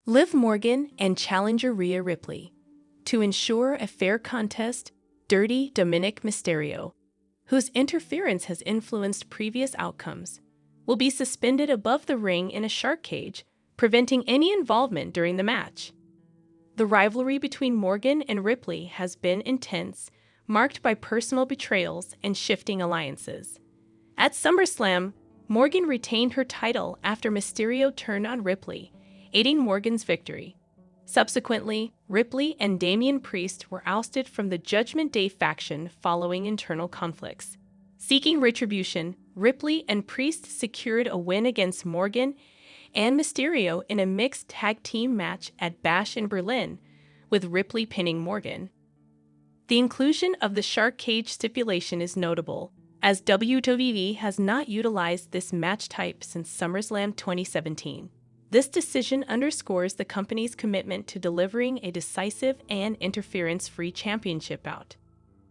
Liv Morgan and challenger Rhea Ripley. To ensure a fair contest, Dirty Dominik Mysterio, whose interference has influenced previous outcomes, will be suspended above the ring in a shark cage, preventing any involvement during the match. The rivalry between Morgan and Ripley has been intense, marked by personal betrayals and shifting alliances. At SummerSlam, Morgan retained her title after Mysterio turned on Ripley, aiding Morgan's victory. Subsequently, Ripley and Damian Priest were ousted from the Judgment Day faction following internal conflicts. Seeking retribution, Ripley and Priest secured a win against Morgan and Mysterio in a mixed tag team match at Bash in Berlin, with Ripley pinning Morgan. The inclusion of the shark cage stipulation is notable, as WWE has not utilized this match type since SummerSlam 2017. This decision underscores the company's commitment to delivering a decisive and interference-free championship bout.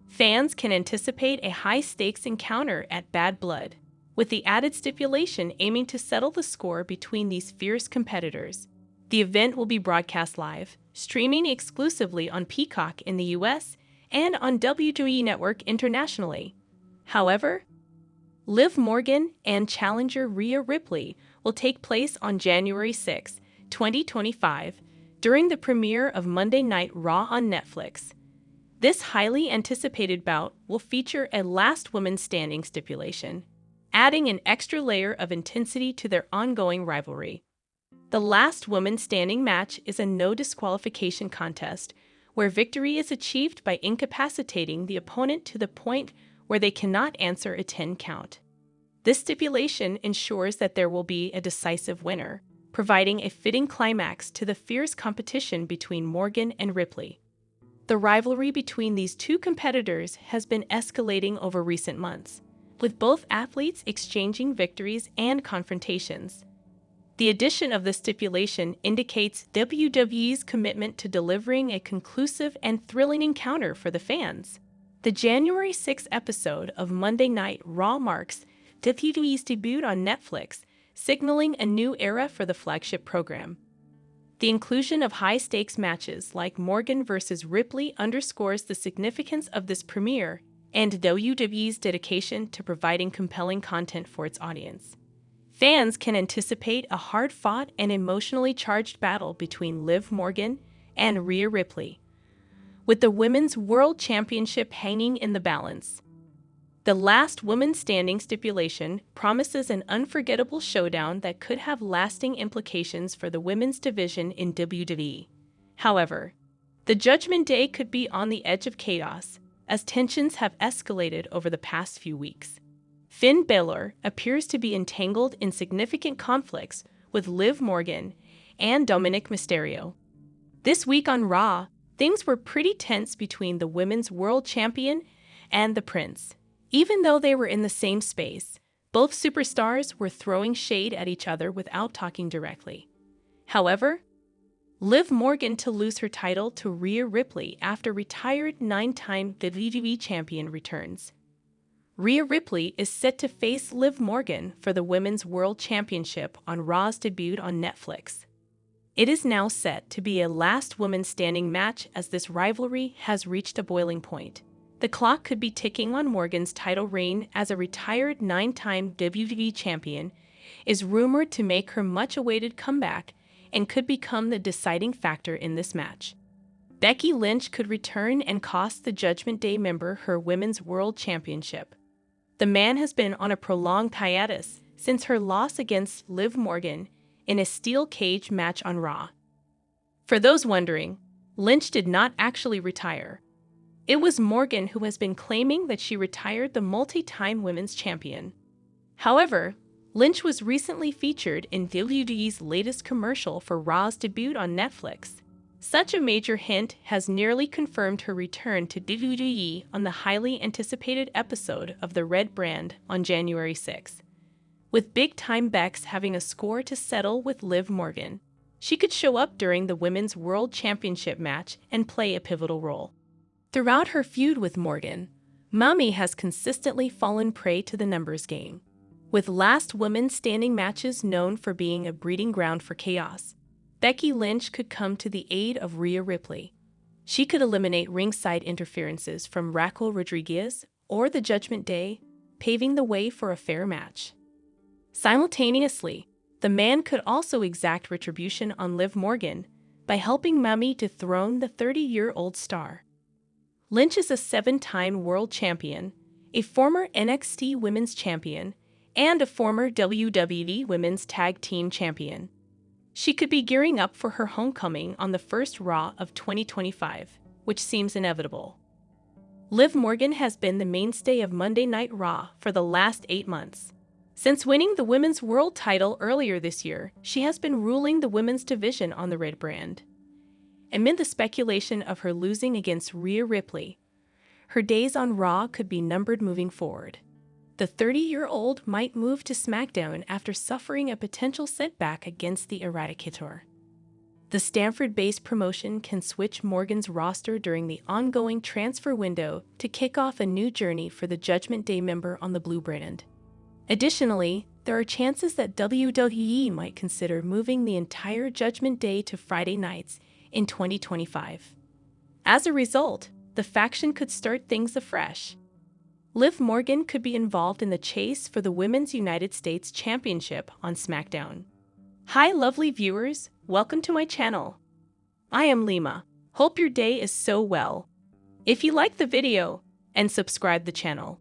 Fans can anticipate a high-stakes encounter at Bad Blood, with the added stipulation aiming to settle the score between these fierce competitors. The event will be broadcast live, streaming exclusively on Peacock in the US and on WWE Network internationally. However, Liv Morgan and challenger Rhea Ripley will take place on January 6, 2025, during the premiere of Monday Night Raw on Netflix. This highly anticipated bout will feature a last woman standing stipulation, adding an extra layer of intensity to their ongoing rivalry. The last woman standing match is a no disqualification contest, where victory is achieved by incapacitating the opponent to the point where they cannot answer a 10 count. This stipulation ensures that there will be a decisive winner, providing a fitting climax to the fierce competition between Morgan and Ripley. The rivalry between these two competitors has been escalating over recent months, with both athletes exchanging victories and confrontations. The addition of the stipulation indicates WWE's commitment to delivering a conclusive and thrilling encounter for the fans. The January 6th episode of Monday Night Raw marks WWE's debut on Netflix, signaling a new era for the flagship program. The inclusion of high-stakes matches like Morgan vs. Ripley underscores the significance of this premiere and WWE's dedication to providing compelling content for its audience. Fans can anticipate a hard-fought and emotionally charged battle between Liv Morgan and Rhea Ripley, with the Women's World Championship hanging in the balance. The last woman standing stipulation promises an unforgettable showdown that could have lasting implications for the women's division in WWE. However, the Judgment Day could be on the edge of chaos, as tensions have escalated over the past few weeks. Finn Balor appears to be entangled in significant conflicts with Liv Morgan and Dominik Mysterio. This week on Raw, things were pretty tense between the Women's World Champion and the Prince. Even though they were in the same space, both superstars were throwing shade at each other without talking directly. However, Liv Morgan to lose her title to Rhea Ripley after retired 9-time WWE champion returns. Rhea Ripley is set to face Liv Morgan for the Women's World Championship on Raw's debut on Netflix. It is now set to be a last woman standing match as this rivalry has reached a boiling point. The clock could be ticking on Morgan's title reign as a retired 9-time WWE champion is rumored to make her much-awaited comeback and could become the deciding factor in this match. Becky Lynch could return and cost the Judgment Day member her Women's World Championship. The man has been on a prolonged hiatus since her loss against Liv Morgan in a steel cage match on Raw. For those wondering, Lynch did not actually retire. It was Morgan who has been claiming that she retired the multi-time women's champion. However, Lynch was recently featured in WWE's latest commercial for Raw's debut on Netflix. Such a major hint has nearly confirmed her return to WWE on the highly anticipated episode of The Red Brand on January 6. With Big Time Bex having a score to settle with Liv Morgan, she could show up during the Women's World Championship match and play a pivotal role. Throughout her feud with Morgan, Mami has consistently fallen prey to the numbers game, with last woman standing matches known for being a breeding ground for chaos. Becky Lynch could come to the aid of Rhea Ripley. She could eliminate ringside interferences from Raquel Rodriguez or the Judgment Day, paving the way for a fair match. Simultaneously, the man could also exact retribution on Liv Morgan by helping Mami dethrone the 30-year-old star. Lynch is a 7-time world champion, a former NXT Women's Champion, and a former WWE Women's Tag Team Champion. She could be gearing up for her homecoming on the first Raw of 2025, which seems inevitable. Liv Morgan has been the mainstay of Monday Night Raw for the last 8 months. Since winning the Women's World title earlier this year, she has been ruling the women's division on the Red brand. Amid the speculation of her losing against Rhea Ripley, her days on Raw could be numbered moving forward. The 30-year-old might move to SmackDown after suffering a potential setback against the Eradicator. The Stamford-based promotion can switch Morgan's roster during the ongoing transfer window to kick off a new journey for the Judgment Day member on the Blue brand. Additionally, there are chances that WWE might consider moving the entire Judgment Day to Friday nights in 2025. As a result, the faction could start things afresh. Liv Morgan could be involved in the chase for the Women's United States Championship on SmackDown. Hi lovely viewers, welcome to my channel. I am Lima. Hope your day is so well. If you like the video, and subscribe the channel.